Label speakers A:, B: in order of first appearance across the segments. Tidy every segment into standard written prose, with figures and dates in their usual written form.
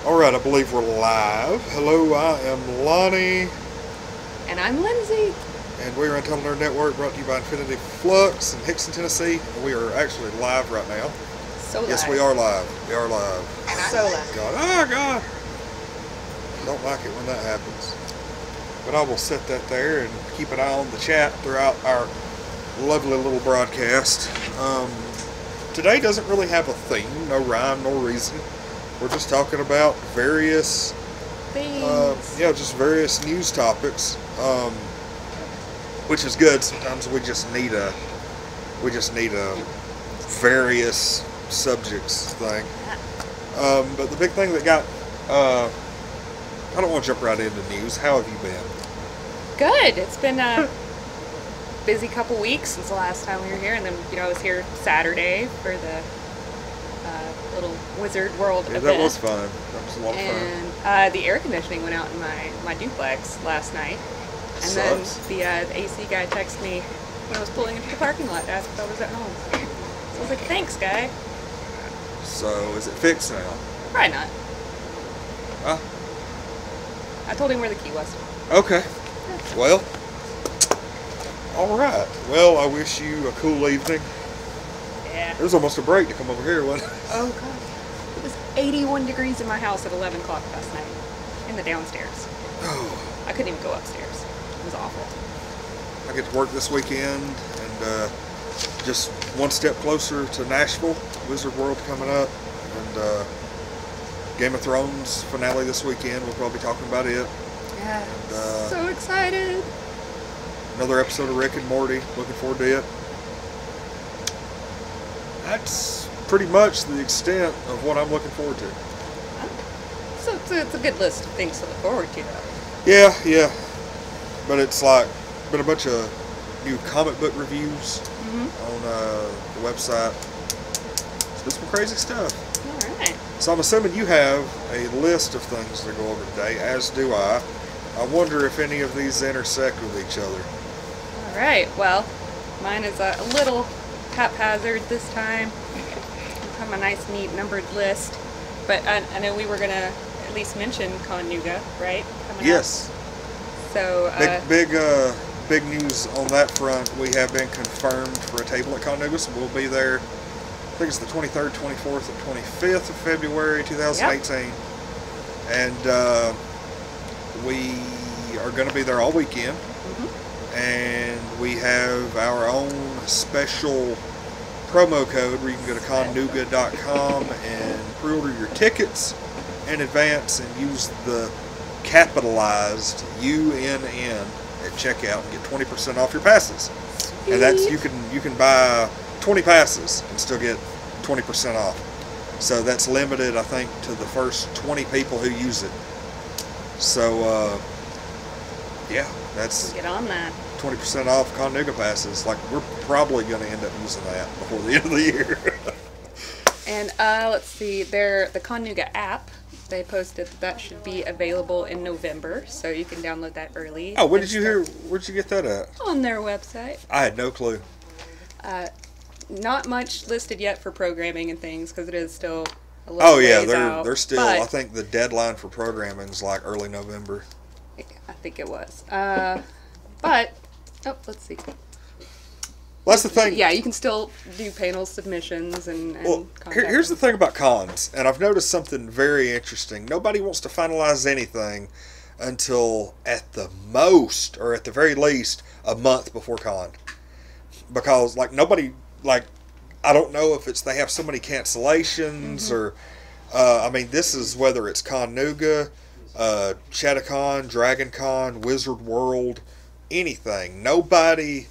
A: Alright, I believe we're live. Hello, I am Lonnie,
B: And I'm Lindsay.
A: and we are Untitled Nerd Network, brought to you by Infinity Flux in Hickson, Tennessee. And we are actually live right now.
B: So
A: Yes,
B: live.
A: we are live. We are live.
B: So live.
A: God, oh God! Don't like it when that happens. But I will set that there and keep an eye on the chat throughout our lovely little broadcast. Today doesn't really have a theme, no rhyme, no reason. We're just talking about various,
B: Things.
A: just various news topics, which is good. Sometimes we just need a various subjects thing. But the big thing that got, I don't want to jump right into news. How have you been?
B: Good. It's been a busy couple weeks since the last time we were here, and then I was here Saturday for the little Wizard World
A: Yeah,
B: event.
A: that was fun. That was a lot of fun.
B: And the air conditioning went out in my duplex last night, and then
A: Sucks.
B: the AC guy texted me when I was pulling into the parking lot to ask if I was at home. So I was like, "Thanks, guy."
A: So, is it fixed now?
B: Probably not.
A: Ah,
B: I told him where the key was.
A: okay. Well, alright. Well, I wish you a cool evening.
B: Yeah.
A: It was almost a break to come over here, wasn't it?
B: Oh god. It was 81 degrees in my house at 11 o'clock last night. In the downstairs.
A: Oh,
B: I couldn't even go upstairs. It was awful.
A: I get to work this weekend, and just one step closer to Nashville. Wizard World coming up, and Game of Thrones finale this weekend. We'll probably be talking about it.
B: Yeah.
A: And
B: So excited.
A: another episode of Rick and Morty. Looking forward to it. That's pretty much the extent of what I'm looking forward to.
B: So it's a good list of things to look forward to, though.
A: Yeah. But it's like been a bunch of new comic book reviews on the website. It's been some crazy stuff.
B: Alright.
A: So I'm assuming you have a list of things to go over today, as do I. I wonder if any of these intersect with each other.
B: Alright, well, mine is a little haphazard this time. I have a nice, neat, numbered list. But I know we were going to at least mention Nooga, right? Coming
A: Yes.
B: up. So,
A: Big news on that front. We have been confirmed for a table at Nooga, so we'll be there. I think it's the 23rd, 24th, and 25th of February 2018.
B: Yep.
A: And we are going to be there all weekend. And we have our own special promo code where you can go to Nooga.com and pre-order your tickets in advance and use the capitalized UNN at checkout and get 20% off your passes. And that's you can buy 20 passes and still get 20% off. So that's limited, I think, to the first 20 people who use it. So yeah, that's
B: get on that.
A: 20% off Nooga passes. Like, we're probably going to end up using that before the end of the year.
B: And let's see, the Nooga app, they posted that should be available in November, so you can download that early.
A: Oh, where'd you get that at?
B: On their website.
A: I had no clue.
B: Not much listed yet for programming and things, because it is still a little ways out,
A: they're still,
B: but
A: I think the deadline for programming is like early November.
B: I think it was. But, let's see.
A: Well, that's the thing.
B: Yeah, you can still do panel submissions and
A: Well,
B: contact
A: here's the
B: them.
A: thing about cons, and I've noticed something very interesting. Nobody wants to finalize anything until at the most, or at the very least, a month before con. Because, like, nobody, like, I don't know if it's they have so many cancellations, or, I mean, this is whether it's Nooga, Chattacon, DragonCon, Wizard World, anything. Nobody,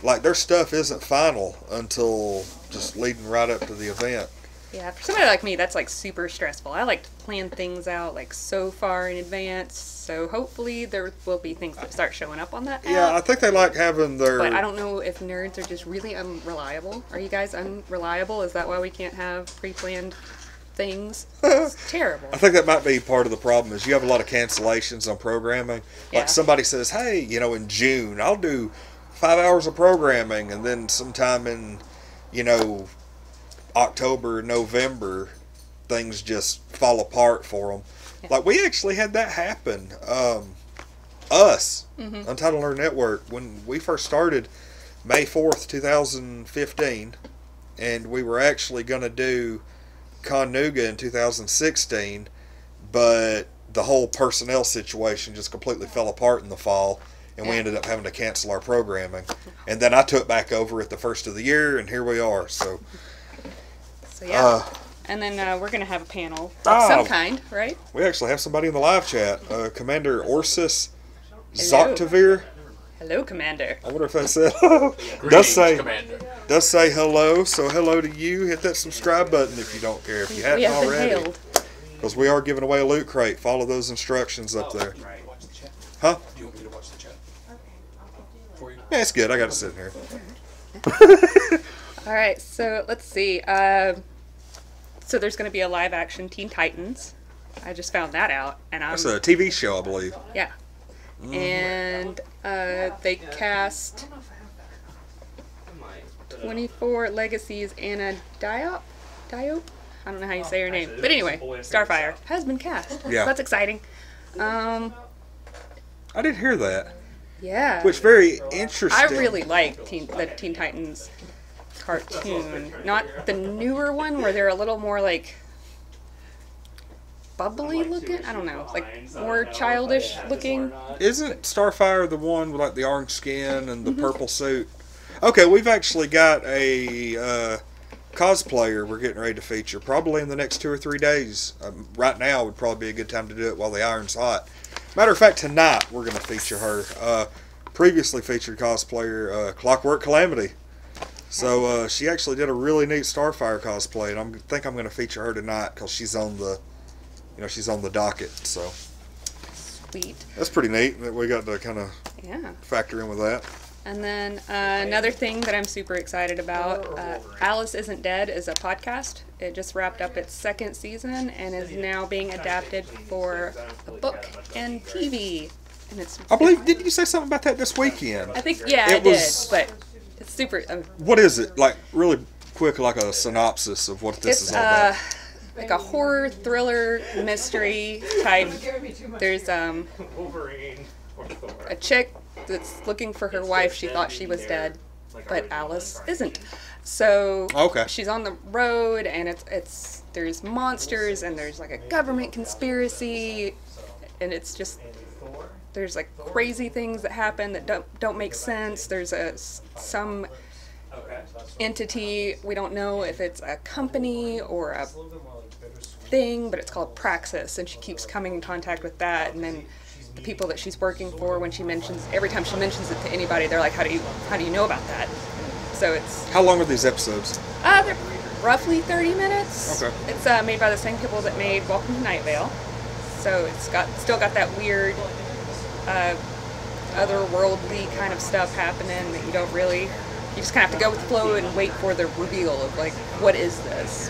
A: like, their stuff isn't final until just leading right up to the event.
B: Yeah, for somebody like me, that's like super stressful. I like to plan things out like so far in advance. So hopefully there will be things that start showing up on that app.
A: Yeah, I think they like having their...
B: But I don't know if nerds are just really unreliable. Are you guys unreliable? Is that why we can't have pre-planned things? It's terrible.
A: I think that might be part of the problem is you have a lot of cancellations on programming.
B: Yeah.
A: Like somebody says, hey, in June, I'll do 5 hours of programming, and then sometime in, October, November, things just fall apart for them.
B: Yeah.
A: Like, we actually had that happen. Untitled Nerd Network, when we first started, May 4th, 2015, and we were actually going to do Con Nooga in 2016, but the whole personnel situation just completely fell apart in the fall, and we ended up having to cancel our programming. And then I took back over at the first of the year, and here we are. So
B: yeah. And then we're going to have a panel of some kind, right?
A: We actually have somebody in the live chat. Commander Orsis
B: Hello.
A: Zoktavir.
B: Hello, Commander.
A: I wonder if I said hello. does say
C: Commander.
A: hello, so hello to you. Hit that subscribe button if you don't care, if you hadn't
B: We have been
A: already.
B: hailed.
A: Because we are giving away a loot crate. Follow those instructions up there.
C: Watch the chat.
A: Huh?
C: Do you want me to watch the chat? For you?
A: Yeah, it's good. I got to sit in here.
B: All right, so let's see. So there's going to be a live action Teen Titans. I just found that out, and I'm
A: That's a TV show, I believe.
B: yeah. And they cast 24 Legacies Anna Diop. I don't know how you say her name, but anyway, Starfire has been cast.
A: Yeah.
B: That's exciting.
A: I did hear that.
B: Yeah.
A: Which very interesting.
B: I really like the Teen Titans cartoon. Not the newer one where they're a little more like bubbly looking. I don't know, like more childish looking.
A: Isn't Starfire the one with like the orange skin and the purple suit? Okay, we've actually got a cosplayer we're getting ready to feature probably in the next 2 or 3 days. Right now would probably be a good time to do it while the iron's hot. Matter of fact, tonight we're going to feature her. Previously featured cosplayer Clockwork Calamity. So she actually did a really neat Starfire cosplay, and I think I'm going to feature her tonight because she's on the, she's on the docket. So
B: Sweet.
A: that's pretty neat that we got to kind of
B: Yeah.
A: factor in with that.
B: And then another thing that I'm super excited about, Alice Isn't Dead is a podcast. It just wrapped up its 2nd season and is now being adapted for a book and TV. And it's
A: I believe, didn't you say something about that this weekend?
B: I think, yeah,
A: It
B: I did,
A: was-
B: but it's super.
A: What is it? Like, really quick, like a synopsis of what this
B: It's
A: is all about.
B: like a horror, thriller, mystery type. There's
C: Wolverine or Thor.
B: a chick that's looking for her wife. She thought she was dead, but Alice isn't. So
A: Okay.
B: she's on the road, and there's monsters, and there's like a government conspiracy, and it's just there's like crazy things that happen that don't make sense. There's some entity, we don't know if it's a company or a thing, but it's called Praxis, and she keeps coming in contact with that, and then the people that she's working for, every time she mentions it to anybody, they're like, how do you know about that? So it's
A: How long are these episodes?
B: they're roughly 30 minutes.
A: Okay.
B: It's made by the same people that made Welcome to Night Vale, so it's still got that weird otherworldly kind of stuff happening that you just kind of have to go with the flow and wait for the reveal of like, what is this?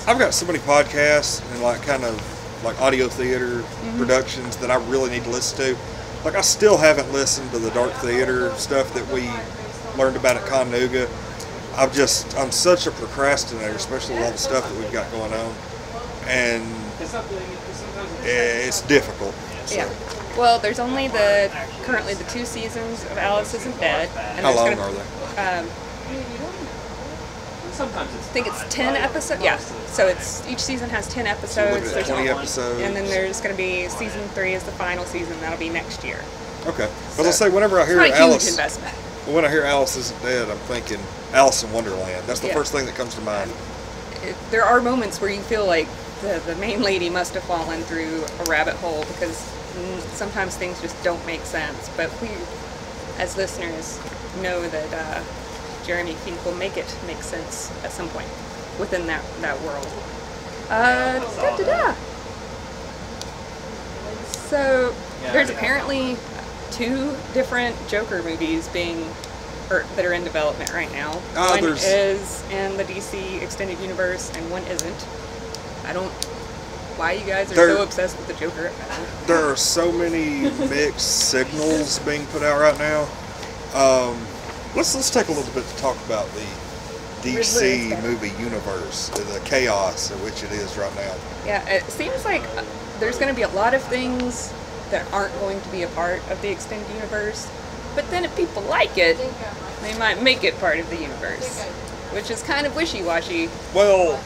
A: I've got so many podcasts and like kind of like audio theater productions that I really need to listen to. Like, I still haven't listened to the dark theater stuff that we learned about at Con Nooga. I'm such a procrastinator, especially with all the stuff that we've got going on, and it's difficult. So.
B: Yeah. Well, there's only currently the 2 seasons of Alice Isn't Dead. And
A: How
B: there's
A: long are they?
C: Sometimes
B: I think it's 10 episodes. Yeah. So each season has 10 episodes.
A: Look at
B: There's
A: 20 episodes.
B: And then there's going to be season 3 is the final season. That'll be next year.
A: Okay. But I'll say whenever I
B: It's
A: hear
B: not a huge
A: Alice,
B: investment.
A: when I hear Alice Isn't Dead, I'm thinking Alice in Wonderland. That's the
B: Yeah.
A: first thing that comes to mind.
B: There are moments where you feel like the main lady must have fallen through a rabbit hole because sometimes things just don't make sense. But we, as listeners, know that Jeremy Fink will make it make sense at some point within that world. So there's apparently 2 different Joker movies that are in development right now. One is in the DC Extended Universe, and one isn't. I don't. Why you guys are so obsessed with the Joker?
A: There are so many mixed signals being put out right now. Let's take a little bit to talk about DC movie universe, the chaos in which it is right now.
B: Yeah, it seems like there's going to be a lot of things that aren't going to be a part of the extended universe, but then if people like it, they might make it part of the universe, which is kind of wishy-washy.
A: Well,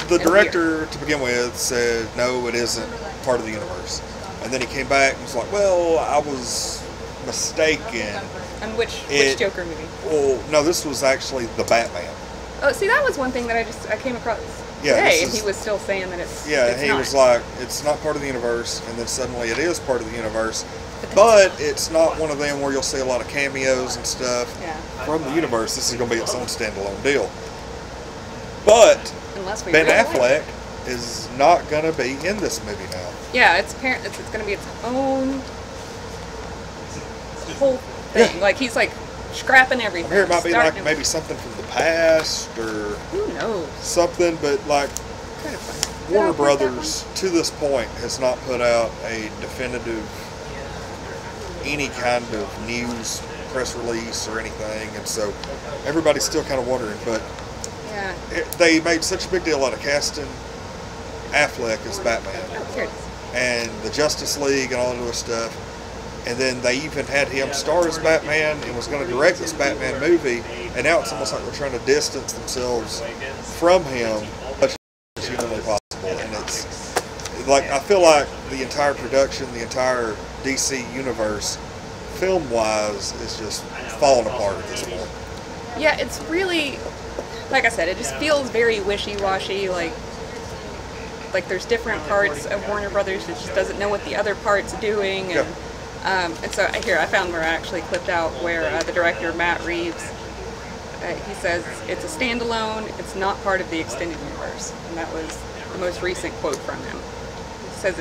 A: the director to begin with said, no, it isn't part of the universe. And then he came back and was like, well, I was mistaken.
B: And which Joker movie?
A: Well, no, this was actually the Batman.
B: Oh, see, that was one thing that I came across today, and he was still saying that it's
A: he
B: not.
A: was like, it's not part of the universe, and then suddenly it is part of the universe, but it's not one of them where you'll see a lot of cameos and stuff from the universe. This is going to be its own standalone deal. But Ben Affleck is not going to be in this movie now.
B: Yeah, it's going to be its own whole thing.
A: Yeah.
B: Like, he's like scrapping everything.
A: I hear it might be like maybe something from the past or
B: who knows,
A: something, but like
B: kind of fun.
A: Warner Brothers to this point has not put out a definitive any kind of news press release or anything, and so everybody's still kind of wondering. But they made such a big deal out of casting Affleck as Batman and the Justice League and all that other stuff. And then they even had him star as Batman and was going to direct this Batman movie. And now it's almost like they're trying to distance themselves from him as much as humanly possible. And it's like, I feel like the entire production, the entire DC universe, film-wise, is just falling apart at this point.
B: Yeah, it's really, like I said, it just feels very wishy-washy. Like there's different parts of Warner Brothers that just doesn't know what the other part's doing. And so here I found where I actually clipped out where the director Matt Reeves, he says it's a standalone, it's not part of the extended universe, and that was the most recent quote from him. He says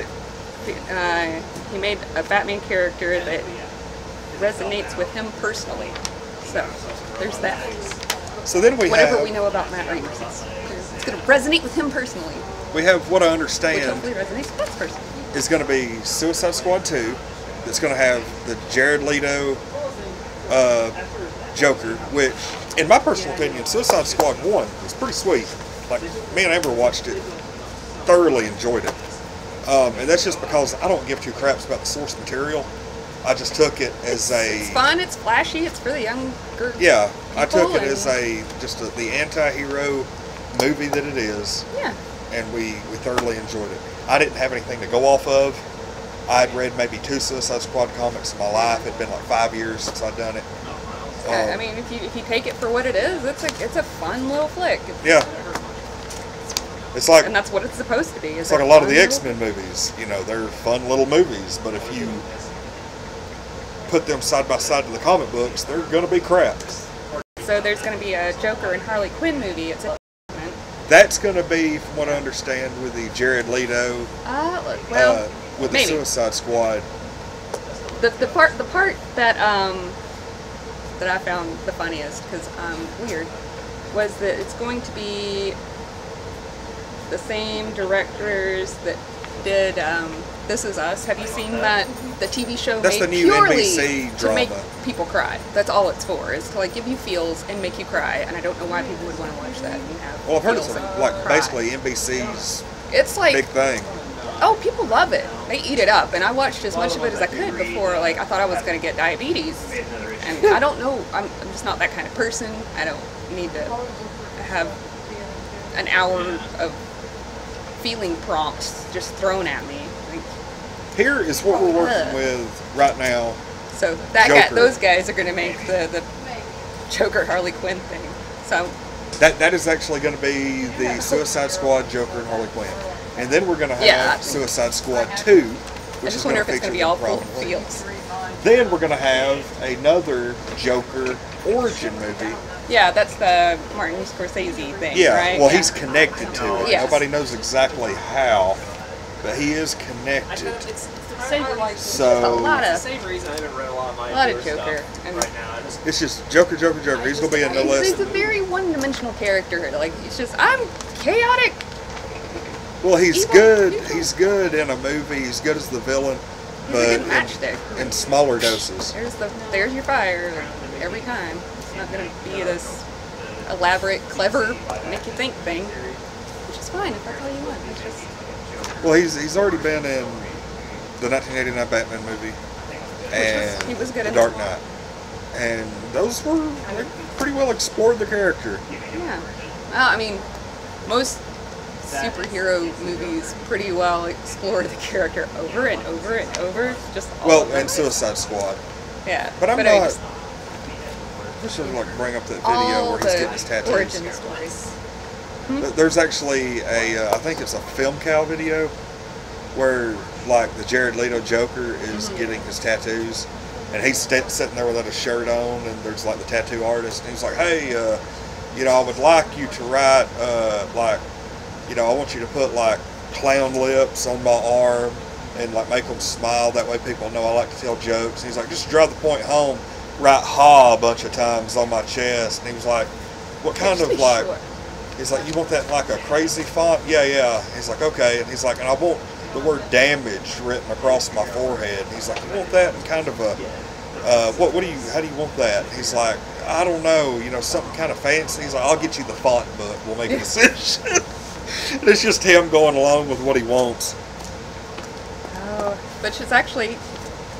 B: he made a Batman character that resonates with him personally. So there's that.
A: So then
B: whatever we know about Matt Reeves, it's going to resonate with him personally.
A: We have what I understand
B: which hopefully resonates with us personally.
A: Is going to be Suicide Squad 2. It's going to have the Jared Leto Joker, which, in my personal opinion, Suicide Squad 1 is pretty sweet. Like, me and Amber watched it, thoroughly enjoyed it. And that's just because I don't give two craps about the source material. I just took it as
B: it's fun, it's flashy, it's for the younger
A: Yeah, I took it as the anti-hero movie that it is.
B: Yeah. And
A: we thoroughly enjoyed it. I didn't have anything to go off of. I'd read maybe 2 Suicide Squad comics in my life. It'd been like 5 years since I'd done it.
B: I mean, if you take it for what it is, it's a fun little flick.
A: It's like,
B: and that's what it's supposed to be.
A: It's like a lot of the X-Men movies. You know, they're fun little movies, but if you put them side by side to the comic books, they're going to be crap.
B: So there's going to be a Joker and Harley Quinn movie.
A: That's going to be, from what I understand, with the Jared Leto. With the Suicide Squad.
B: The part that that I found the funniest, because weird, was that it's going to be the same directors that did This Is Us. Have you seen that? The TV show
A: That's
B: made
A: the new
B: purely
A: NBC
B: to
A: drama.
B: make people cry. That's all it's for, is to like give you feels and make you cry. And I don't know why people would want to watch that. And have
A: Well, I've heard it's like
B: cry.
A: basically NBC's
B: like
A: big thing.
B: Oh, people love it. They eat it up, and I watched as much of it as I could before. Like I thought I was going to get diabetes, and I don't know. I'm just not that kind of person. I don't need to have an hour of feeling prompts just thrown at me. Like,
A: here is what we're working with right now.
B: So those guys are going to make the Joker Harley Quinn thing. So
A: that is actually going to be the Suicide Squad Joker and Harley Quinn. And then we're going to have Suicide Squad 2, which is going to feature
B: be all full feels.
A: Then we're going to have another Joker origin movie.
B: Yeah, that's the Martin Scorsese thing, right?
A: Well, he's connected to it.
B: Yes.
A: Nobody knows exactly how, but he is connected. So,
B: a lot of
C: Joker.
B: Right
C: now.
A: It's just Joker. He's going to be in the list.
B: He's a very one-dimensional character. Like, he's just, I'm chaotic.
A: Well, he's good. He's good in a movie. He's good as the villain, but in smaller doses.
B: There's your fire every time. It's not going to be this elaborate, clever, make you think thing, which is fine if that's all you want. It's just...
A: Well, he's already been in the 1989 Batman movie and
B: he was good
A: The
B: in
A: Dark Knight, and those were pretty well explored the character.
B: Yeah. Well, I mean, most superhero movies pretty well explore the character over and over and over. Just all of them.
A: And Suicide Squad.
B: Yeah.
A: But I'm not. I should bring up that video where he's getting his tattoos.
B: Origin stories.
A: There's actually a, I think it's a Film Cow video where the Jared Leto Joker is getting his tattoos, and he's sitting there without a shirt on, and there's the tattoo artist, and he's like, hey, I would like you to write, I want you to put clown lips on my arm and make them smile. That way people know I like to tell jokes. And he's like, just to drive the point home, write "ha" a bunch of times on my chest. And he was like, what kind of
B: Sure.
A: He's like, you want that in a crazy font? Yeah. He's like, okay. And he's like, and I want the word "damaged" written across my forehead. And he's like, you want that in kind of a, how do you want that? And he's like, I don't know, something kind of fancy. He's like, I'll get you the font book. We'll make a decision. And it's just him going along with what he wants.
B: Oh, which is actually,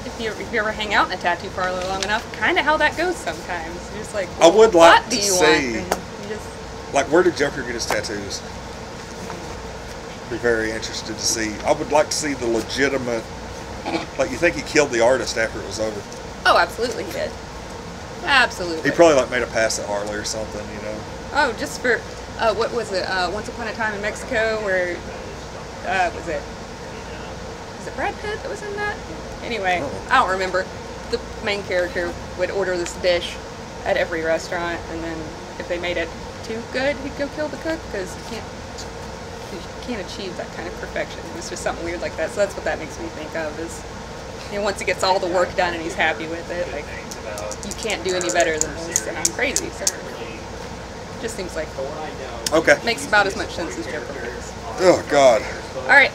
B: if you ever hang out in a tattoo parlor long enough, kind of how that goes sometimes. You're just like,
A: I would like
B: what
A: to
B: do you
A: see,
B: want? And you just...
A: where did Joker get his tattoos? Be very interested to see. I would like to see the legitimate, you think he killed the artist after it was over?
B: Oh, absolutely he did. Absolutely.
A: He probably made a pass at Harley or something,
B: Oh, just for, what was it, Once Upon a Time in Mexico, where, was it Brad Pitt that was in that? Anyway, I don't remember. The main character would order this dish at every restaurant, and then if they made it too good, he'd go kill the cook, because you can't achieve that kind of perfection. It's just something weird like that. So that's what that makes me think of, is once he gets all the work done and he's happy with it, you can't do any better than this, and I'm crazy. So just seems like makes about as much sense as Joker makes.
A: Oh God.
B: All right.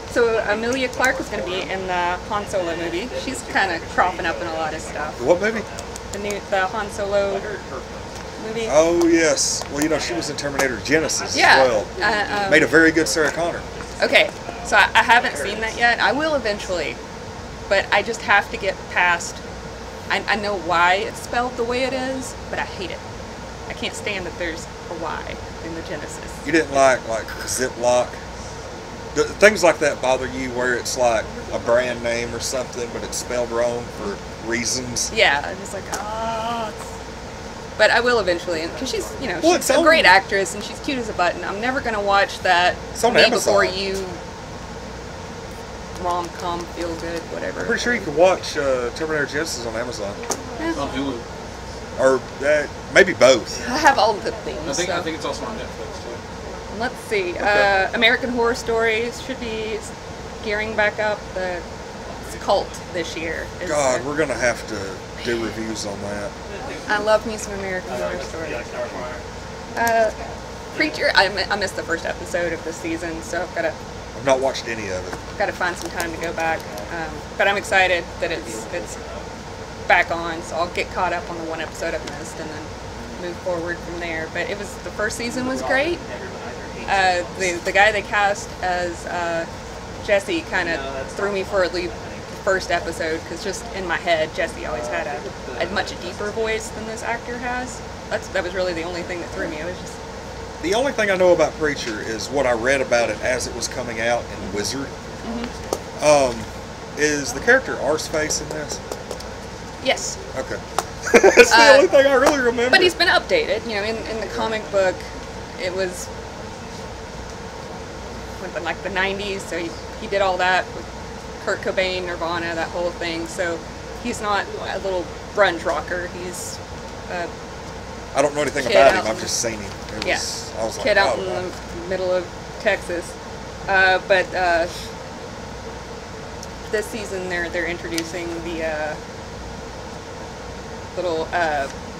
B: So Emilia Clarke is going to be in the Han Solo movie. She's kind of cropping up in a lot of stuff.
A: What movie?
B: The Han Solo movie.
A: Oh yes. Well, she was in Terminator Genesis
B: Yeah.
A: as well. Made a very good Sarah Connor.
B: Okay. So I haven't seen that yet. I will eventually, but I just have to get past. I know why it's spelled the way it is, but I hate it. I can't stand that there's a Y in the Genesis.
A: You didn't like Ziploc? Things like that bother you, where it's a brand name or something, but it's spelled wrong for reasons?
B: Yeah, I'm just but I will eventually, because she's, she's a
A: on,
B: great actress and she's cute as a button. I'm never going to watch that
A: it's on
B: Me
A: Amazon.
B: Before You rom-com feel good, whatever.
A: I'm pretty sure you can watch Terminator Genesis on Amazon.
B: Yeah.
C: On Hulu.
A: Or maybe both.
B: I have all the things.
C: I think it's also on Netflix too.
B: Let's see.
A: Okay.
B: American Horror Stories should be gearing back up. The cult this year.
A: God, we're gonna have to do reviews on that.
B: I love me some American Horror Stories. Preacher. I missed the first episode of this season, so
A: I've not watched any of it.
B: Got to find some time to go back. But I'm excited that it's back on, so I'll get caught up on the one episode I've missed and then move forward from there. But the first season was great. The guy they cast as Jesse kind of threw me for at least the first episode, because just in my head Jesse always had a much deeper voice than this actor has. That was really the only thing that threw me. It was just
A: the only thing I know about Preacher is what I read about it as it was coming out in Wizard. Is the character Arseface in this?
B: Yes.
A: Okay. That's the only thing I really remember.
B: But he's been updated. In the comic book, it was in the 90s, so he did all that with Kurt Cobain, Nirvana, that whole thing. So he's not a little grunge rocker. He's
A: I don't know anything about him. I've just seen him. I was
B: kid out in the middle of Texas. But this season they're introducing the little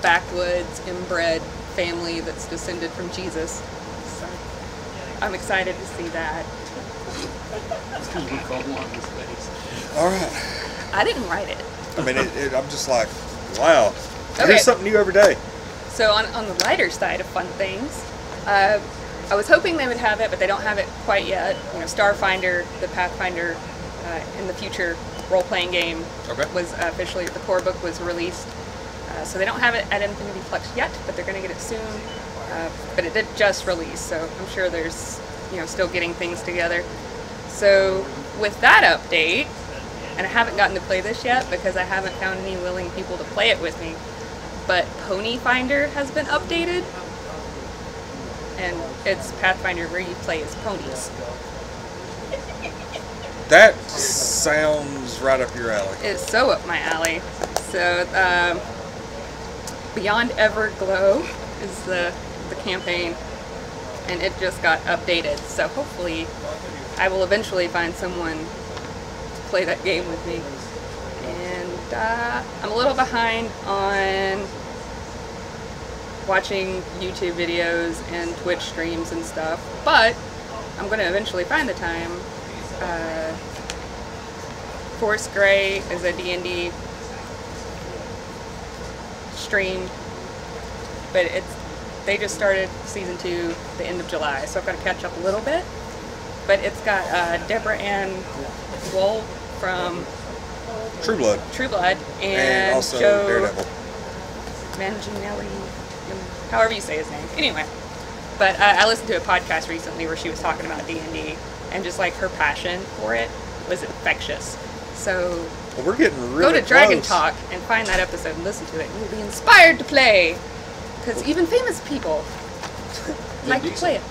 B: backwoods inbred family that's descended from Jesus. So I'm excited to see that.
A: All right.
B: I didn't write it.
A: I mean, I'm just like, wow.
B: Okay.
A: Here's something new every day.
B: So So on the lighter side of fun things, I was hoping they would have it, but they don't have it quite yet. You know, Starfinder, the Pathfinder in the future role-playing game, was officially, the core book was released. So they don't have it at Infinity Flex yet, but they're going to get it soon. But it did just release, so I'm sure there's, still getting things together. So with that update, and I haven't gotten to play this yet because I haven't found any willing people to play it with me, but Pony Finder has been updated, and it's Pathfinder where you play as ponies.
A: That sounds right up your alley.
B: It's so up my alley. So Beyond Everglow is the campaign, and it just got updated. So hopefully I will eventually find someone to play that game with me. And I'm a little behind on watching YouTube videos and Twitch streams and stuff, but I'm going to eventually find the time. Force Grey is a D&D stream, but they just started season 2 the end of July, so I've got to catch up a little bit. But it's got Deborah Ann Wool from
A: True Blood,
B: and
A: also
B: Joe
A: Daredevil.
B: Manganiello, however you say his name. Anyway, but I listened to a podcast recently where she was talking about D&D, and just like her passion for it was infectious. So
A: well, we're getting really
B: go to Dragon
A: close.
B: Talk and find that episode and listen to it, and you'll be inspired to play. Because even famous people like to play it.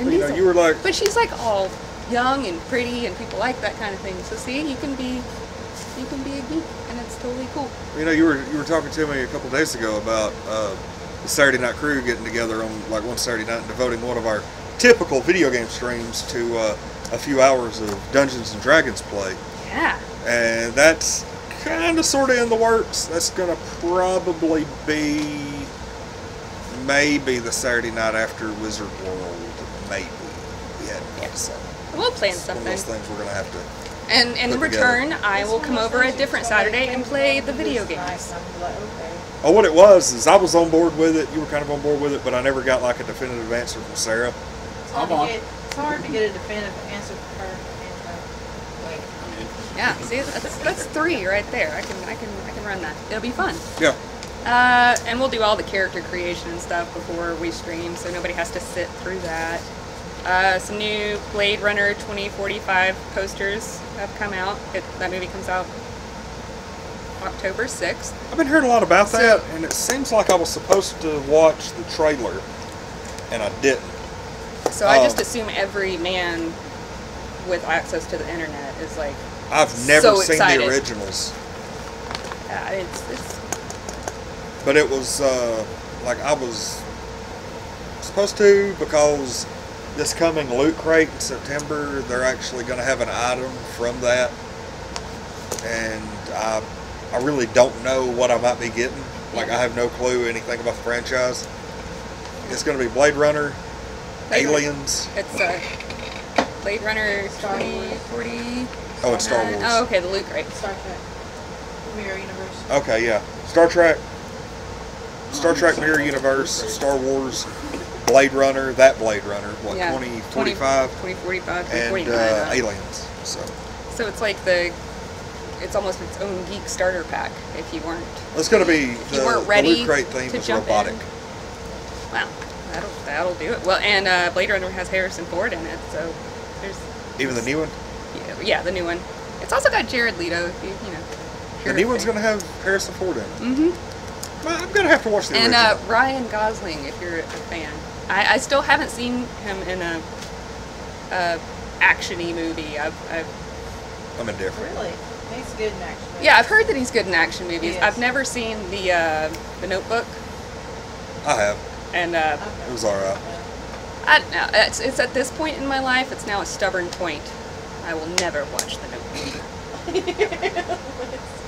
B: And
A: Well, you were like,
B: but she's like all young and pretty, and people like that kind of thing. So see, you can be a geek, and it's totally cool.
A: you were talking to me a couple days ago about the Saturday Night Crew getting together on like one Saturday night and devoting one of our typical video game streams to a few hours of Dungeons and Dragons play.
B: Yeah.
A: And that's kind of sort of in the works. That's going to probably be maybe the Saturday night after Wizard World. Maybe. We hadn't decided.
B: We'll plan
A: It's
B: something.
A: one of those things we're going to have to.
B: And in
A: put
B: return,
A: together.
B: I will come over a different Saturday and play the video games.
A: Oh, what it was is I was on board with it. You were kind of on board with it, but I never got like a definitive answer from Sarah.
D: It's hard to get a definitive answer from her.
B: Yeah, see, that's 3 right there. I can run that. It'll be fun.
A: Yeah.
B: And we'll do all the character creation and stuff before we stream, so nobody has to sit through that. Some new Blade Runner 2045 posters have come out. That movie comes out October 6th.
A: I've been hearing a lot about that, and it seems like I was supposed to watch the trailer, and I didn't.
B: So I just assume every man with access to the internet is like,
A: I've never
B: so
A: seen
B: excited.
A: the originals.
B: Yeah, it's
A: But it was like I was supposed to, because this coming Loot Crate in September, they're actually going to have an item from that, and I really don't know what I might be getting. Like, I have no clue anything about the franchise. It's going to be Blade Runner, Aliens.
B: It's Blade Runner 2040.
A: Oh, it's Star Wars.
B: Oh, okay, the Loot Crate.
D: Star Trek. Mirror Universe.
A: Okay, yeah. Star Trek, Mirror Universe, Star Wars, Blade Runner, that Blade Runner, what,
B: Yeah.
A: 2045?
B: 2045,
A: And
B: 2049.
A: Aliens.
B: So it's like it's almost its own geek starter pack if you weren't.
A: It's going to be
B: you weren't ready
A: the Loot Crate theme
B: to
A: is
B: jump
A: robotic.
B: in. Wow, that'll do it. Well, and Blade Runner has Harrison Ford in it, so there's
A: Even the new one?
B: yeah, the new one. It's also got Jared Leto. If you know.
A: The new one's going to have Harrison Ford in it.
B: Mm-hmm.
A: Well, I'm going to have to watch the
B: And
A: original.
B: Ryan Gosling, if you're a fan. I still haven't seen him in a action-y movie.
A: I'm indifferent.
D: Really? He's good in action.
B: Yeah, I've heard that he's good in action movies.
D: Yes.
B: I've never seen the Notebook,
A: I have.
B: and
A: It was alright.
B: I don't know. It's at this point in my life, it's now a stubborn point. I will never watch the Notebook.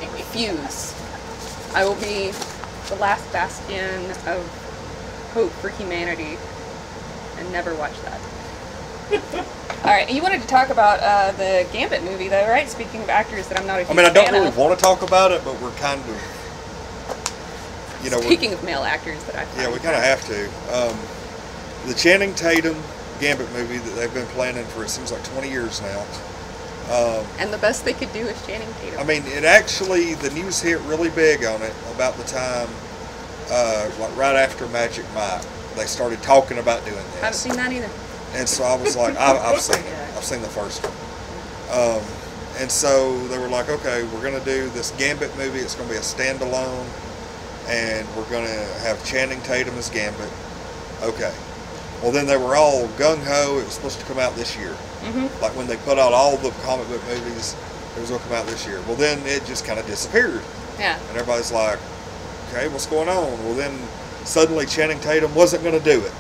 B: I refuse. I will be the last bastion of hope for humanity and never watch that. Alright, you wanted to talk about the Gambit movie though, right? Speaking of actors that I'm not a huge
A: I mean, I don't
B: fan
A: really
B: of.
A: want to talk about it, but we're kind of... you know,
B: Speaking of male actors that I find
A: we kind of have to. The Channing Tatum Gambit movie that they've been planning for, it seems like 20 years now.
B: and the best they could do is Channing Tatum.
A: I mean, it actually, the news hit really big on it about the time, like right after Magic Mike. They started talking about doing this.
B: I haven't seen that either.
A: And so I was like, I've seen it. I've seen the first one. And so they were like, okay, we're going to do this Gambit movie. It's going to be a standalone. And we're going to have Channing Tatum as Gambit. Okay. Well, then they were all gung-ho. It was supposed to come out this year. Like when they put out all the comic book movies, it was going to come out this year. Well, then it just kind of disappeared.
B: Yeah.
A: And everybody's like, okay, what's going on? Well, then suddenly Channing Tatum wasn't going to do it.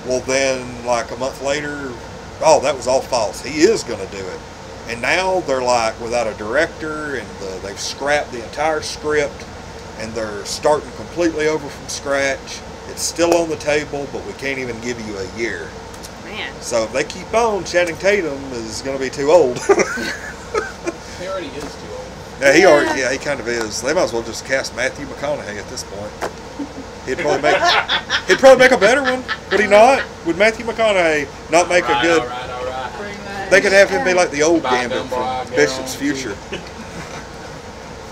A: Well, then like a month later, oh, that was all false. He is going to do it. And now they're like without a director, and they've scrapped the entire script, and they're starting completely over from scratch. It's still on the table, but we can't even give you a year.
B: Man.
A: So if they keep on, Channing Tatum is going to be too old.
C: He already is too old.
A: Yeah, he kind of is. They might as well just cast Matthew McConaughey at this point. He'd probably make a better one. Would he not? Would Matthew McConaughey not make a good?
C: All right.
A: They could have him be like the old
C: Bye,
A: Gambit
C: Dunbar,
A: from Bishop's Future.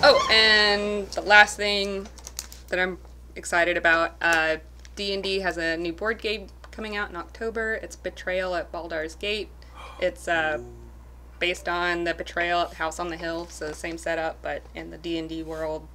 B: Oh, and the last thing that I'm excited about, D&D has a new board game coming out in October. It's Betrayal at Baldar's Gate. It's based on the Betrayal at House on the Hill, so the same setup, but in the D&D world.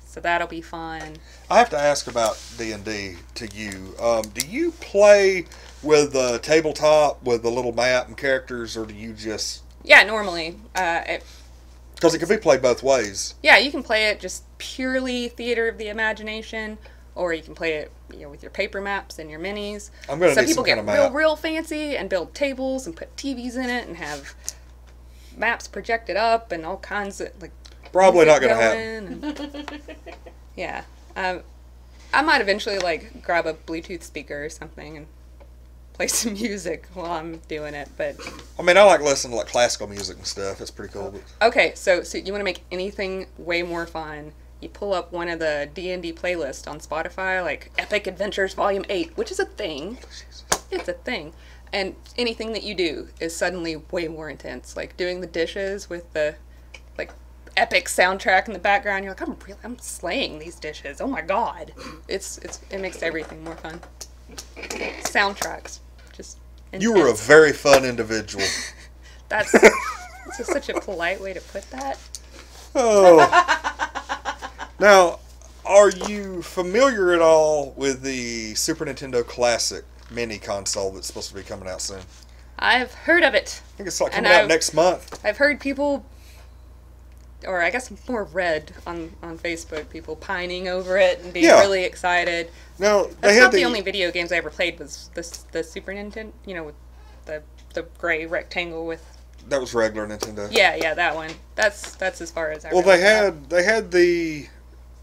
B: So that'll be fun.
A: I have to ask about D&D to you. Do you play with the tabletop with the little map and characters, or do you just...
B: Yeah, normally.
A: Because it can be played both ways.
B: Yeah, you can play it just purely theater of the imagination, or you can play it, with your paper maps and your minis.
A: I'm going to
B: Some
A: need
B: people
A: some kind
B: get
A: of map.
B: real fancy and build tables and put TVs in it and have maps projected up and all kinds of
A: Probably not
B: music
A: going to happen.
B: and- yeah, I might eventually grab a Bluetooth speaker or something and play some music while I'm doing it. But
A: I mean, I like listening to classical music and stuff. It's pretty cool. But...
B: Okay, so you want to make anything way more fun? You pull up one of the D&D playlists on Spotify, like Epic Adventures Volume 8, which is a thing. It's a thing. And anything that you do is suddenly way more intense. Like doing the dishes with the epic soundtrack in the background. You're like, I'm slaying these dishes. Oh my god. It makes everything more fun. Soundtracks. Just intense.
A: You were a very fun individual.
B: That's such a polite way to put that.
A: Oh. Now, are you familiar at all with the Super Nintendo Classic mini console that's supposed to be coming out soon?
B: I've heard of it.
A: I think it's coming out next month.
B: I've heard people, or I guess more read on Facebook, people pining over it and being really excited.
A: Now,
B: That's not the only video games I ever played was the Super Nintendo, with the gray rectangle with...
A: That was regular Nintendo.
B: Yeah, that one. That's as far as I
A: Well,
B: remember.
A: they had the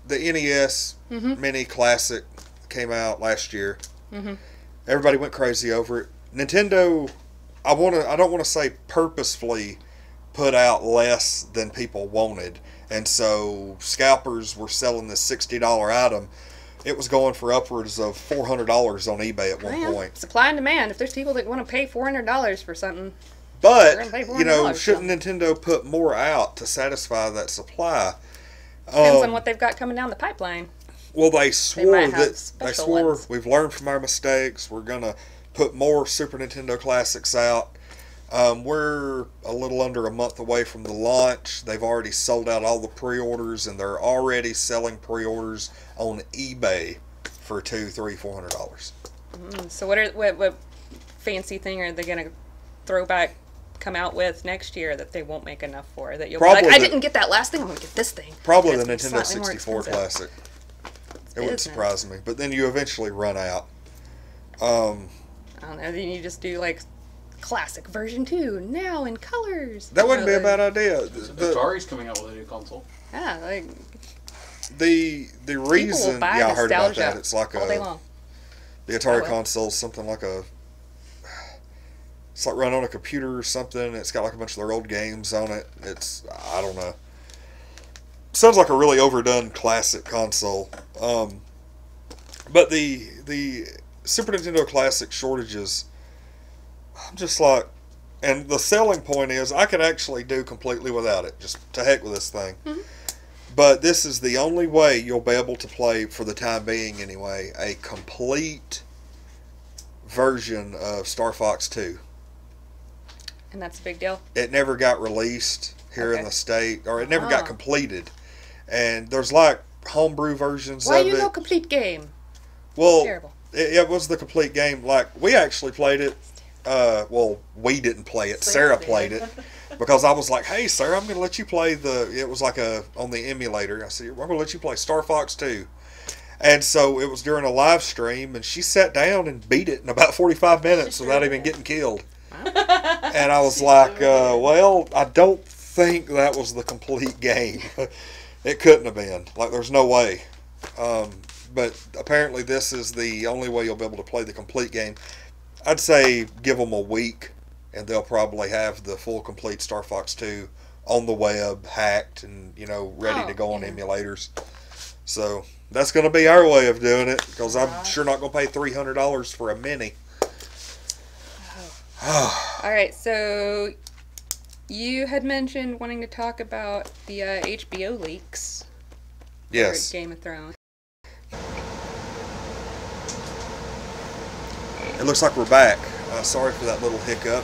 A: NES Mini Classic came out last year. Everybody went crazy over it. Nintendo, I don't want to say purposefully put out less than people wanted, and so scalpers were selling this $60 item. It was going for upwards of $400 on eBay at one point.
B: Supply and demand. If there's people that want to pay $400 for something,
A: but
B: they're gonna pay $400
A: shouldn't Nintendo put more out to satisfy that supply?
B: Depends on what they've got coming down the pipeline.
A: Well, they swore
B: ones.
A: We've learned from our mistakes. We're gonna put more Super Nintendo Classics out. We're a little under a month away from the launch. They've already sold out all the pre-orders, and they're already selling pre-orders on eBay for $200, $300, $400.
B: So what fancy thing are they gonna come out with next year that they won't make enough for? That you'll be like, I didn't get that last thing, I'm gonna get this thing.
A: Probably the Nintendo 64 Classic. It wouldn't surprise me, but then you eventually run out.
B: I don't know. Then you just do Classic version 2 now in colors.
A: That wouldn't be a bad idea.
C: Atari's coming out with a new console.
B: Yeah,
A: the reason, I heard about that. It's like
B: all day long.
A: The Atari console is something like it's like run on a computer or something. It's got a bunch of their old games on it. I don't know. sounds like a really overdone classic console. But the Super Nintendo Classic shortages, I'm just like, and the selling point is I could actually do completely without it. Just to heck with this thing.
B: Mm-hmm.
A: But this is the only way you'll be able to play, for the time being anyway, a complete version of Star Fox 2.
B: And that's a big deal.
A: It never got released here in
B: Okay.
A: the state, or it never got completed. And there's like homebrew versions
B: Why
A: of
B: you
A: it.
B: no complete game?
A: Well,
B: Terrible.
A: it was the complete game. Like, we actually played it. Well, we didn't play it. Sarah played it. Because I was like, hey, Sarah, I'm going to let you play it was like on the emulator. I said, I'm going to let you play Star Fox 2. And so it was during a live stream, and she sat down and beat it in about 45 minutes without even getting killed. And I was like, well, I don't think that was the complete game. It couldn't have been. Like, there's no way. But apparently this is the only way you'll be able to play the complete game. I'd say give them a week, and they'll probably have the full complete Star Fox 2 on the web, hacked, and, ready to go on emulators. So that's going to be our way of doing it, because I'm sure not going to pay $300 for a mini.
B: All right, so you had mentioned wanting to talk about the HBO leaks
A: Yes.
B: for Game of Thrones.
A: It looks like we're back. Sorry for that little hiccup.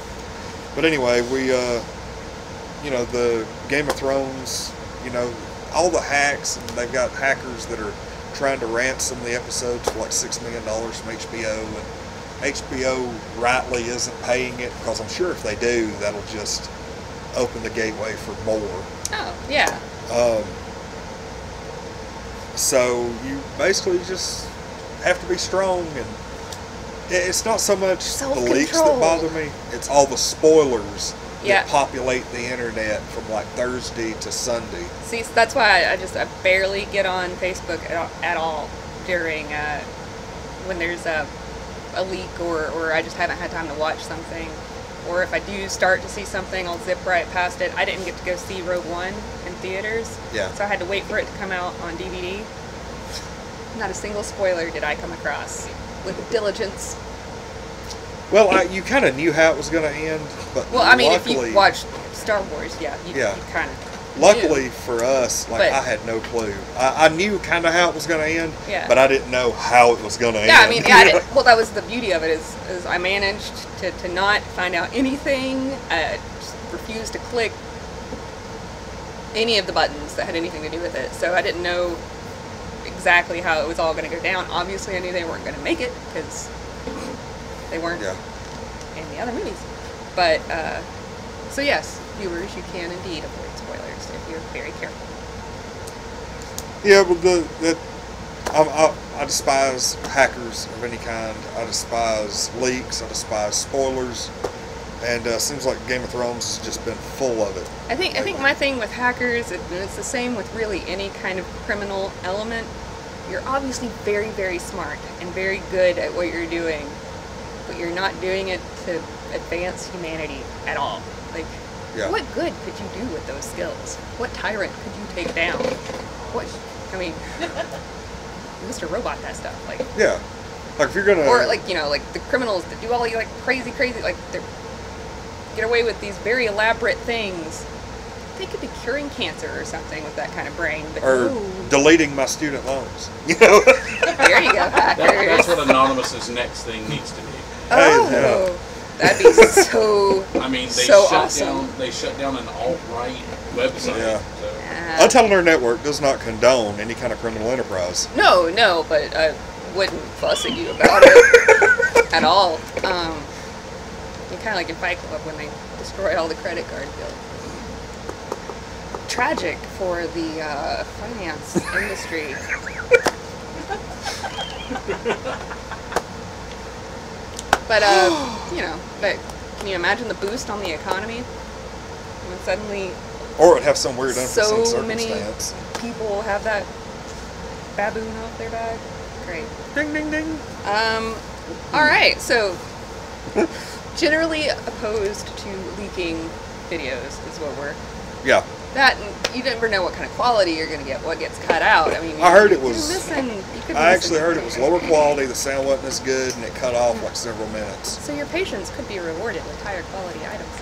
A: But anyway, we, the Game of Thrones, all the hacks, and they've got hackers that are trying to ransom the episodes for like $6 million from HBO, and HBO rightly isn't paying it, because I'm sure if they do, that'll just open the gateway for more.
B: Oh, yeah.
A: So you basically just have to be strong, and it's not so much the leaks that
B: Self-control.
A: bother me, it's all the spoilers
B: Yeah.
A: that populate the internet from like Thursday to Sunday.
B: See, so that's why I barely get on Facebook at all during when there's a leak, or I just haven't had time to watch something, or if I do start to see something, I'll zip right past it. I didn't get to go see Rogue One in theaters,
A: Yeah.
B: so I had to wait for it to come out on DVD. Not a single spoiler did I come across with diligence.
A: Well, you kind of knew how it was going to end, but
B: Well, I mean, if
A: luckily,
B: you watched Star Wars, you kind of
A: luckily for us,
B: But-
A: I had no clue. I knew kind of how it was going to end,
B: Yeah.
A: but I didn't know how it was going to end.
B: Yeah, I mean, yeah. Well, that was the beauty of it is I managed to not find out anything. Just refused to click any of the buttons that had anything to do with it. So I didn't know exactly how it was all going to go down. Obviously, I knew they weren't going to make it because they weren't in the other movies. But so yes, viewers, you can indeed avoid spoilers if you're very careful.
A: Yeah, but I despise hackers of any kind. I despise leaks. I despise spoilers. And it seems like Game of Thrones has just been full of it.
B: I think my thing with hackers, and it's the same with really any kind of criminal element, you're obviously very, very smart and very good at what you're doing, but you're not doing it to advance humanity at all. Like,
A: Yeah.
B: what good could you do with those skills? What tyrant could you take down? I mean, Mr. Robot, that stuff. Like,
A: Yeah. Like, if you're going to...
B: or like, like the criminals that do all the like crazy, like they get away with these very elaborate things. They could be curing cancer or something with that kind of brain. But
A: Or
B: no.
A: deleting my student loans.
B: There you go, hackers.
C: That's what Anonymous's next thing needs to be.
B: Oh, that'd be so.
C: I mean, they
B: So
C: shut
B: awesome.
C: down. They shut down an alt-right website.
A: Yeah.
C: So.
A: Untitled Nerd Network does not condone any kind of criminal enterprise.
B: No, but I wouldn't fuss at you about it at all. You're kind of like in Fight Club when they destroy all the credit card bills. Tragic for the finance industry. But but can you imagine the boost on the economy when suddenly
A: Or it would have some weird unforeseen
B: so many
A: circumstance.
B: people have that baboon off their bag? Great.
A: Ding, ding, ding.
B: All right, so generally opposed to leaking videos is what we're
A: Yeah.
B: That, and you never know what kind of quality you're going to get, what gets cut out. I mean,
A: I heard it
B: you're
A: was.
B: missing, you could be
A: I actually
B: missing
A: heard it was
B: something.
A: lower quality. The sound wasn't as good, and it cut off like several minutes.
B: So your patience could be rewarded with higher quality items.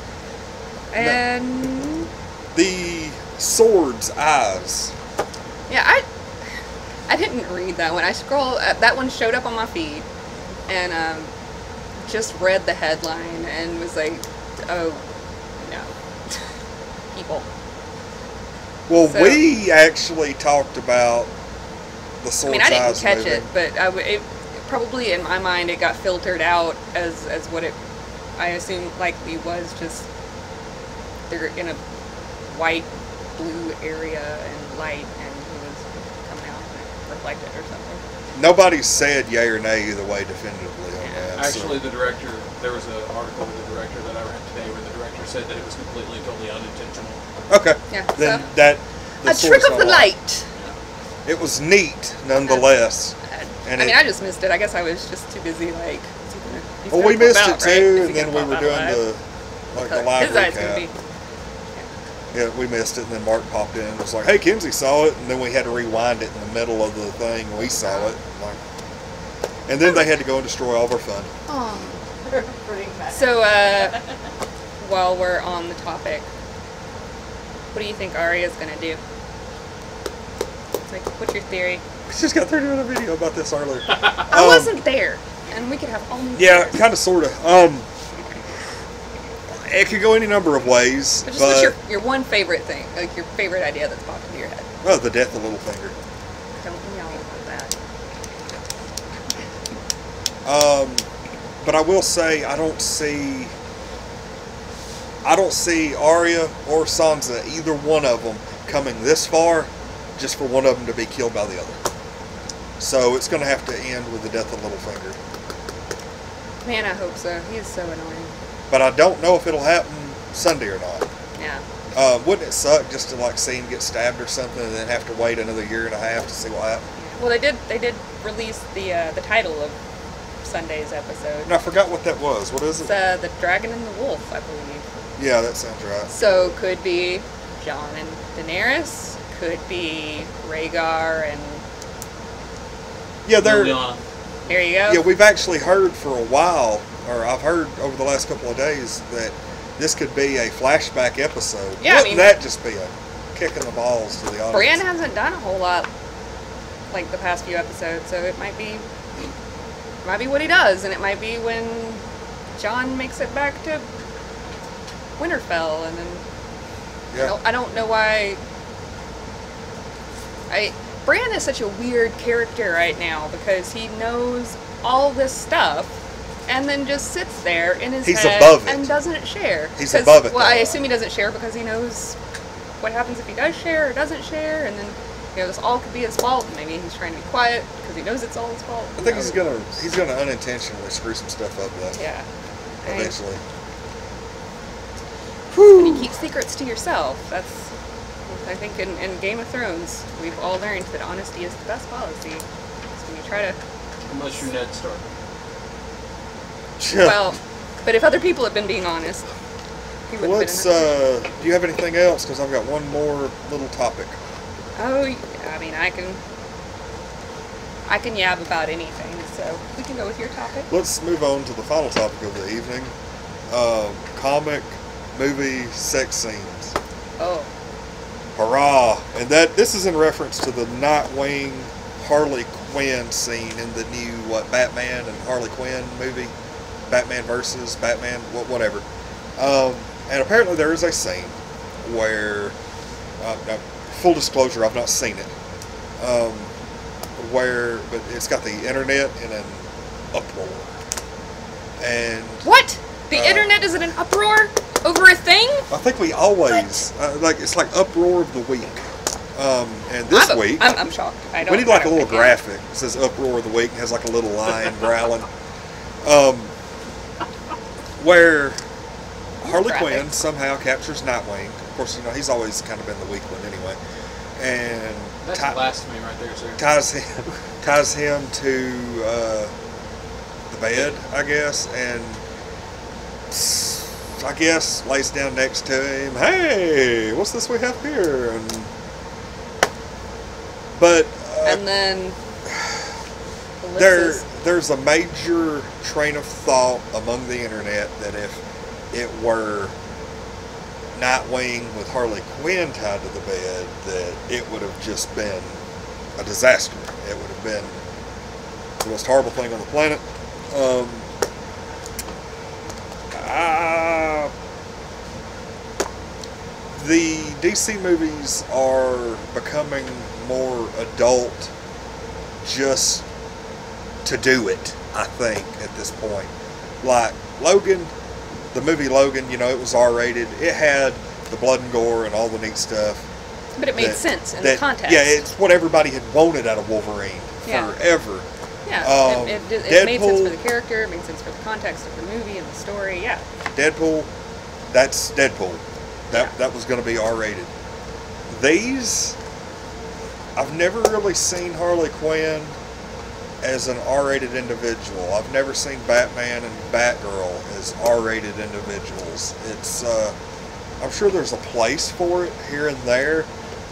B: And
A: The sword's eyes.
B: yeah, I didn't read that one. I scrolled. That one showed up on my feed, and just read the headline and was like, oh no, people.
A: Well,
B: So-
A: we actually talked about the
B: I
A: sword's
B: mean, I didn't
A: eyes
B: catch
A: movie.
B: it, but it probably in my mind it got filtered out as what it, I assume, likely was. Just they're in a white blue area and light, and he was coming out and it reflected or something.
A: Nobody said yay or nay either way definitively on that.
C: Actually, the director, there was an article with the director that I read today where the director said that it was completely and totally unintentional.
A: Okay.
B: Yeah,
A: Then
B: so-
A: that.
B: A trick of the light.
A: It was neat, nonetheless. And
B: I mean, I just missed it. I guess I was just too busy. Like,
A: well, we missed it too,
B: Is
A: and
B: he
A: then
B: gonna
A: we were
B: pop out
A: doing
B: alive?
A: the live
B: His eyes gonna
A: recap.
B: be.
A: Yeah, we missed it, and then Mark popped in and was like, "Hey, Kinsey saw it," and then we had to rewind it in the middle of the thing. And we saw it, and then they had to go and destroy all of our fun.
B: Oh.
D: Pretty much.
B: So, while we're on the topic, what do you think Arya's gonna do? It's like, what's your theory?
A: We just got through doing a video about this earlier.
B: I wasn't there, and we could have all new
A: Yeah,
B: theories.
A: kind of, sort of. It could go any number of ways,
B: But just
A: but
B: what's your one favorite thing, like your favorite idea that's popped into your head?
A: oh, the death of Littlefinger.
B: Don't we all want that?
A: But I will say I don't see Arya or Sansa, either one of them, coming this far just for one of them to be killed by the other. So it's going to have to end with the death of Littlefinger.
B: Man, I hope so. He is so annoying.
A: But I don't know if it'll happen Sunday or not.
B: Yeah.
A: Wouldn't it suck just to like see him get stabbed or something and then have to wait another year and a half to see what happens?
B: Well, they did release the title of Sunday's episode.
A: And I forgot what that was. What is
B: It's
A: it?
B: The Dragon and the Wolf, I believe.
A: Yeah, that sounds right.
B: So could be Jon and Daenerys. Could be Rhaegar and
A: Yeah, they're.
C: Liliana.
B: there you go.
A: Yeah, we've actually heard for a while, or I've heard over the last couple of days, that this could be a flashback episode.
B: Yeah, I
A: Wouldn't
B: mean-
A: that just be a kick in the balls to the audience?
B: Bran hasn't done a whole lot like the past few episodes, so it might be what he does, and it might be when Jon makes it back to Winterfell, and then
A: Yeah.
B: I don't know why. Bran is such a weird character right now because he knows all this stuff and then just sits there in his
A: He's
B: head
A: above it.
B: and doesn't share.
A: He's
B: 'Cause,
A: above it,
B: Well, I
A: though.
B: assume he doesn't share because he knows what happens if he does share or doesn't share, and then this all could be his fault. Maybe he's trying to be quiet because he knows it's all his fault.
A: I think he's gonna unintentionally screw some stuff up though.
B: Yeah.
A: Eventually.
B: And you keep secrets to yourself. That's, I think, in Game of Thrones, we've all learned that honesty is the best policy. So when you try to,
C: Unless you're Ned Stark.
B: well, but if other people have been being honest, he would have been in
A: Let's.
B: that
A: Do you have anything else? Because I've got one more little topic.
B: Oh, yeah, I mean, I can yab about anything, so we can go with your topic.
A: Let's move on to the final topic of the evening. Comic, movie, sex scenes.
B: Oh,
A: Hurrah! And this is in reference to the Nightwing Harley Quinn scene in the new Batman and Harley Quinn movie, Batman versus Batman, whatever. And apparently there is a scene where, now, full disclosure, I've not seen it, but it's got the internet in an uproar. And
B: what? The internet is in an uproar over a thing?
A: I think we always it's like uproar of the week. And this week
B: I'm shocked. I don't.
A: we need like
B: I
A: a
B: don't
A: little
B: think
A: graphic. It says uproar of the week and has like a little lion growling. Where Harley
B: Graphic.
A: Quinn somehow captures Nightwing. Of course, he's always kind of been the weak one anyway. And
C: That's blasphemy right there, sir.
A: ties him to the bed, I guess, and I guess, lays down next to him. Hey, what's this we have here?
B: And then
A: there's a major train of thought among the internet that if it were Nightwing with Harley Quinn tied to the bed, that it would have just been a disaster. It would have been the most horrible thing on the planet. The DC movies are becoming more adult just to do it, I think, at this point. Like Logan, the movie Logan, you know, it was R-rated. It had the blood and gore and all the neat stuff.
B: But it made sense in the context.
A: Yeah, it's what everybody had wanted out of Wolverine forever.
B: Yeah, it made sense for the character, it made sense for the context of the movie and the story, yeah.
A: Deadpool, that's Deadpool. That was going to be R-rated. These, I've never really seen Harley Quinn as an R-rated individual. I've never seen Batman and Batgirl as R-rated individuals. It's, I'm sure there's a place for it here and there,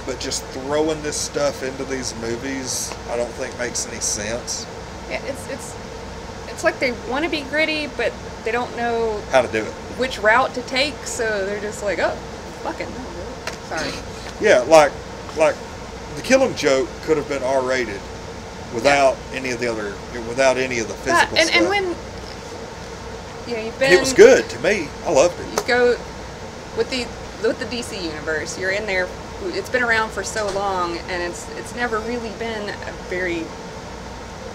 A: but just throwing this stuff into these movies, I don't think makes any sense.
B: Yeah, it's like they want to be gritty, but they don't know
A: how to do it,
B: which route to take, so they're just like, oh, fucking no, sorry.
A: Yeah, like the Killing Joke could have been R-rated without any of the physical stuff.
B: And when you've been,
A: and it was good to me. I loved it.
B: You go with the DC universe. You're in there. It's been around for so long, and it's never really been a very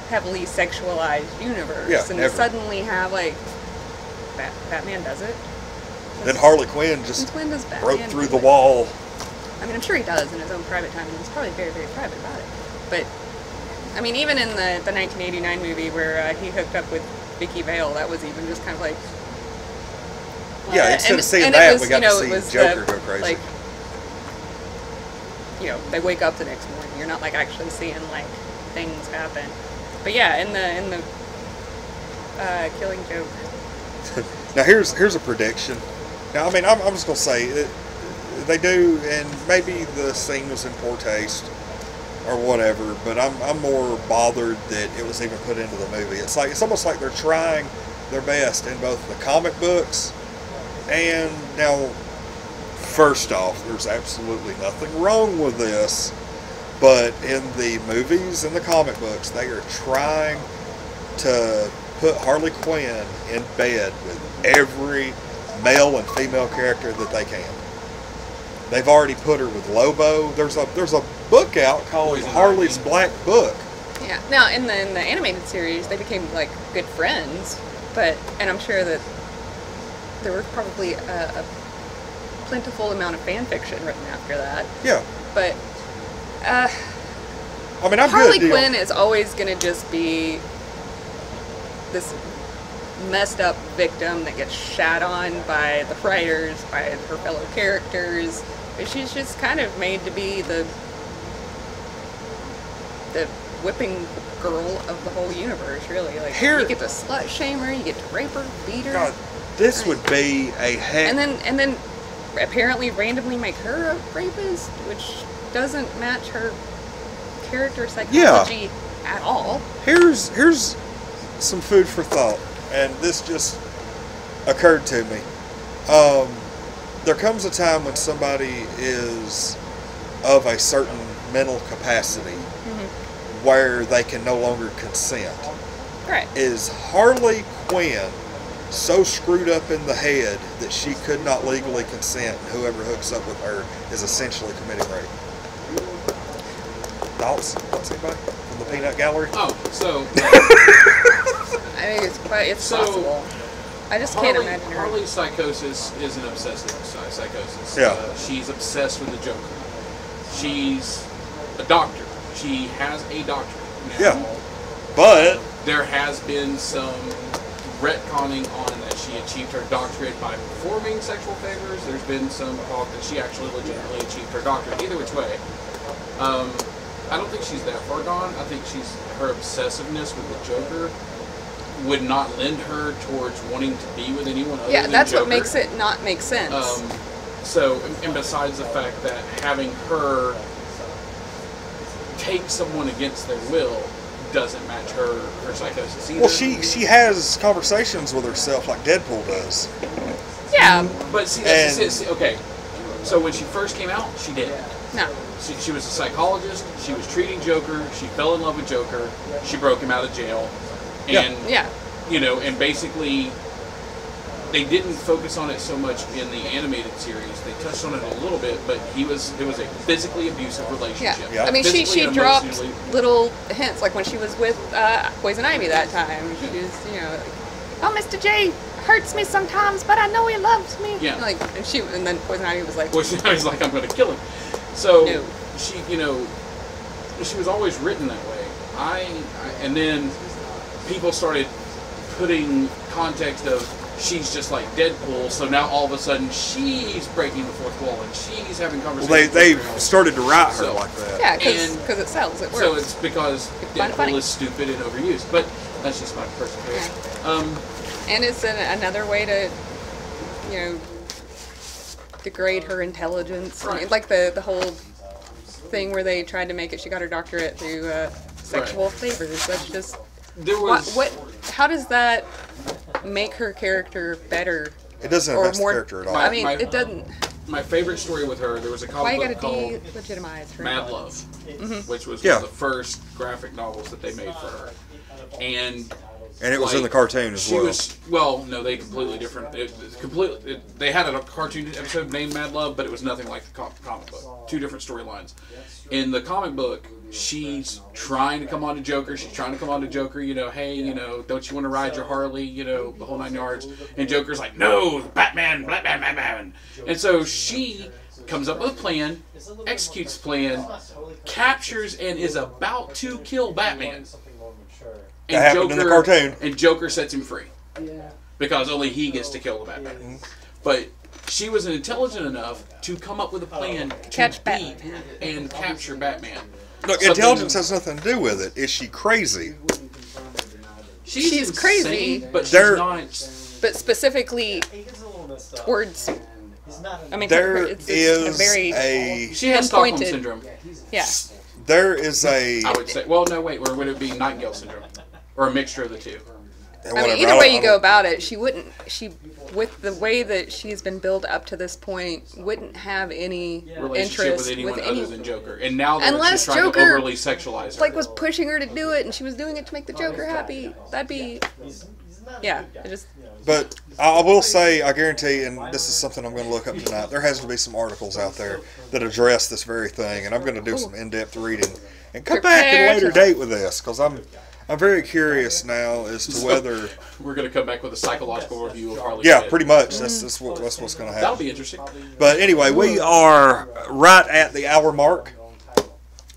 B: heavily sexualized universe.
A: Yeah,
B: and
A: never.
B: to suddenly have like Batman does it.
A: Then Harley Quinn just broke through the wall.
B: I mean, I'm sure he does in his own private time, and he's probably very, very private about it. But I mean, even in the 1989 movie where he hooked up with Vicky Vale, that was even just kind of like.
A: Yeah, instead of seeing that, we got to see Joker go crazy.
B: Like, you know, they wake up the next morning. You're not like actually seeing like things happen. But yeah, in the Killing Joke.
A: Now here's a prediction. Now I mean I'm just gonna say it, they do, and maybe the scene was in poor taste or whatever, but I'm more bothered that it was even put into the movie. It's almost like they're trying their best in both the comic books and now. First off, there's absolutely nothing wrong with this, but in the movies and the comic books, they are trying to put Harley Quinn in bed with every male and female character that they can. They've already put her with Lobo. There's a book out called Harley's Black Book.
B: Yeah. Now in the animated series, they became like good friends, and I'm sure that there were probably a plentiful amount of fan fiction written after that.
A: Yeah.
B: But
A: I mean,
B: Harley Quinn is always going to just be this messed up victim that gets shat on by the writers, by her fellow characters. But she's just kind of made to be the whipping girl of the whole universe, really. Like, you get to slut shame her, you get to rape her, beat her.
A: God, this would be a heck.
B: And then apparently randomly make her a rapist, which doesn't match her character psychology at all.
A: Here's some food for thought, and this just occurred to me. There comes a time when somebody is of a certain mental capacity where they can no longer consent.
B: Right.
A: Is Harley Quinn so screwed up in the head that she could not legally consent, and whoever hooks up with her is essentially committing rape? Thoughts anybody from the Peanut Gallery?
C: Oh, so
B: I think it's possible. I just can't imagine her.
C: Harley's psychosis is an obsessive psychosis.
A: Yeah.
C: She's obsessed with the Joker. She's a doctor. She has a doctorate now.
A: Yeah. But
C: there has been some retconning on that she achieved her doctorate by performing sexual favors. There's been some talk that she actually legitimately achieved her doctorate. Either which way, I don't think she's that far gone. I think her obsessiveness with the Joker would not lend her towards wanting to be with anyone other
B: Yeah,
C: than
B: that's
C: Joker.
B: what makes it not make sense.
C: So, and besides the fact that having her take someone against their will doesn't match her psychosis either.
A: Well, she has conversations with herself like Deadpool does.
B: Yeah.
C: But see, that's okay. So when she first came out, she did.
B: No.
C: She was a psychologist. She was treating Joker. She fell in love with Joker. She broke him out of jail. And,
B: Yeah.
C: you know, and basically they didn't focus on it so much in the animated series. They touched on it a little bit, but it was a physically abusive relationship.
B: Yeah. I mean,
C: Physically
B: she
C: and
B: dropped
C: emotionally.
B: little hints, like when she was with Poison Ivy that time. She was, you know, like, oh, Mr. J hurts me sometimes, but I know he loves me.
C: Yeah.
B: Like, and then Poison Ivy was like,
C: Poison Ivy's like, I'm going to kill him. So
B: No.
C: she, you know, she was always written that way. And then people started putting context of she's just like Deadpool, so now all of a sudden she's breaking the fourth wall and she's having conversations.
A: Well, they
C: with everyone.
A: started to write her
C: So-
A: like that.
B: yeah,
C: And-
B: because it sells, it works.
C: So it's because
B: find it funny.
C: Deadpool is stupid and overused, but that's just my personal opinion.
B: And it's another way to, you know, degrade her intelligence. I mean,
C: Right.
B: like the whole thing where they tried to make it, she got her doctorate through sexual favors. That's just,
C: There was
B: how does that make her character better?
A: It doesn't
B: Or
A: affect the
B: more-
A: character at all.
B: I mean,
C: My-
B: it doesn't.
C: my favorite story with her. There was a
B: Why you
C: comic
B: gotta
C: book called
B: delegitimize her?
C: Mad Love, which was one
A: Yeah.
C: of the first graphic novels that they made for her, and
A: And it was in the cartoon as
C: she
A: well.
C: was no, they completely different. They had a cartoon episode named Mad Love, but it was nothing like the comic book. Two different storylines. In the comic book, she's trying to come on to Joker. She's trying to come on to Joker. You know, hey, you know, don't you want to ride your Harley? You know, the whole 9 yards. And Joker's like, no, Batman. And so she comes up with a plan, executes the plan, captures and is about to kill Batman. And
A: That happened in the cartoon.
C: And Joker sets him free. Because only he gets to kill the Batman.
A: Mm-hmm.
C: But she was intelligent enough to come up with a plan to
B: Catch
C: beat
B: Batman.
C: and capture Batman.
A: Look,
C: Something-
A: intelligence has nothing to do with it. Is she crazy?
C: She's
B: She's crazy.
C: insane, but she's
A: There-
C: not.
B: But specifically towards, I mean,
A: There
B: it's
A: is
B: a very,
C: She has Stockholm
B: Pinpointed.
C: syndrome.
B: yeah.
A: There is a
C: I would say. Well, no, wait. Or would it be Nightingale syndrome, or a mixture of the two?
B: I
A: whatever,
B: mean, either way you
A: don't-
B: go about it, she with the way that she's been built up to this point, wouldn't have any
C: Relationship
B: interest
C: with anyone
B: any,
C: other than Joker. And now they're
B: Unless
C: just trying
B: Joker,
C: to overly sexualize her.
B: like, was pushing her to do it, and she was doing it to make the Joker happy. That'd be, yeah. It just,
A: But I will say, I guarantee, and this is something I'm going to look up tonight, there has to be some articles out there that address this very thing, and I'm going to do some in-depth reading and come back at a
B: Prepare
A: later
B: to-
A: date with this, because I'm very curious now as to whether...
C: We're going to come back with a psychological review of Harley
A: Yeah,
C: Quinn.
A: pretty much. That's what's going to
C: That'll
A: happen.
C: be interesting.
A: But anyway, we are right at the hour mark,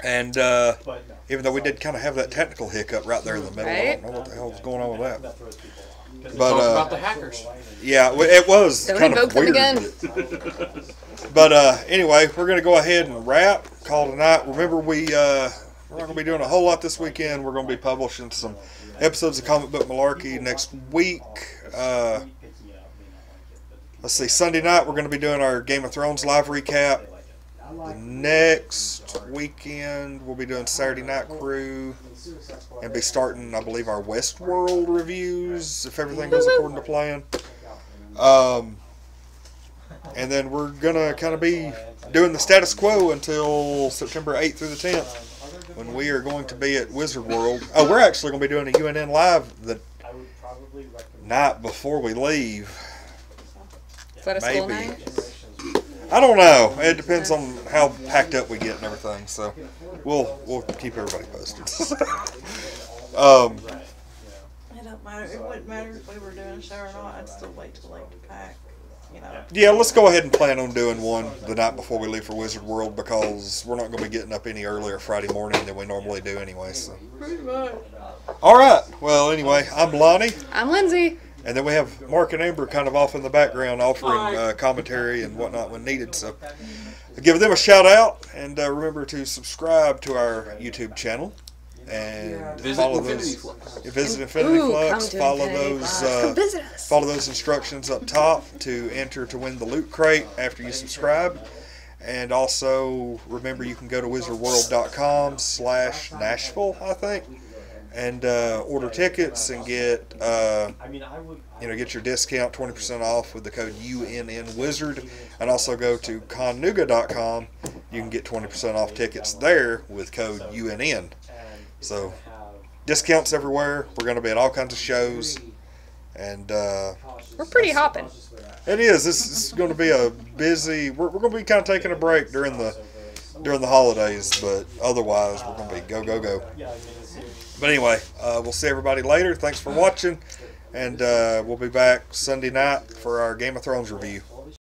A: and even though we did kind of have that technical hiccup right there in the middle, I don't know what the hell was going on with that. But
C: Talk about the hackers.
A: yeah, it was
B: don't
A: kind of
B: invoke them
A: weird.
B: again.
A: But anyway, we're going to go ahead and wrap, call tonight. Remember, we're not going to be doing a whole lot this weekend. We're going to be publishing some episodes of Comic Book Malarkey next week. Let's see, Sunday night we're going to be doing our Game of Thrones live recap. The next weekend we'll be doing Saturday Night Crew and be starting, I believe, our Westworld reviews if everything goes according to plan. And then we're going to kind of be doing the status quo until September 8th through the 10th when we are going to be at Wizard World. Oh, we're actually going to be doing a UNN live the night before we leave.
B: Is that a school
A: Maybe.
B: night?
A: I don't know. It depends on how packed up we get and everything. So we'll keep everybody posted.
D: It don't matter. It wouldn't matter if we were doing a show or not. I'd still wait till like to pack. You know.
A: Yeah, let's go ahead and plan on doing one the night before we leave for Wizard World because we're not going to be getting up any earlier Friday morning than we normally do anyway. So. All right. Well, anyway, I'm Lonnie.
B: I'm Lindsay.
A: And then we have Mark and Amber kind of off in the background offering commentary and whatnot when needed. So give them a shout out and remember to subscribe to our YouTube channel. and
C: Visit
A: follow
C: Infinity
A: those.
C: Flux.
A: Visit Infinity
B: Ooh,
A: Flux.
B: come to
A: Follow
B: Infinity
A: those.
B: Flux. Come visit us.
A: Follow those instructions up top to enter to win the loot crate after you subscribe. And also remember, you can go to wizardworld.com/Nashville, I think, and order tickets and get get your discount 20% off with the code UNN Wizard, and also go to Nooga.com. You can get 20% off tickets there with code UNN. So discounts everywhere. We're going to be at all kinds of shows, and
B: We're pretty hopping.
A: it is. This is going to be a busy. We're going to be kind of taking a break during the holidays, but otherwise we're going to be go go go. But anyway, we'll see everybody later. Thanks for watching, and we'll be back Sunday night for our Game of Thrones review.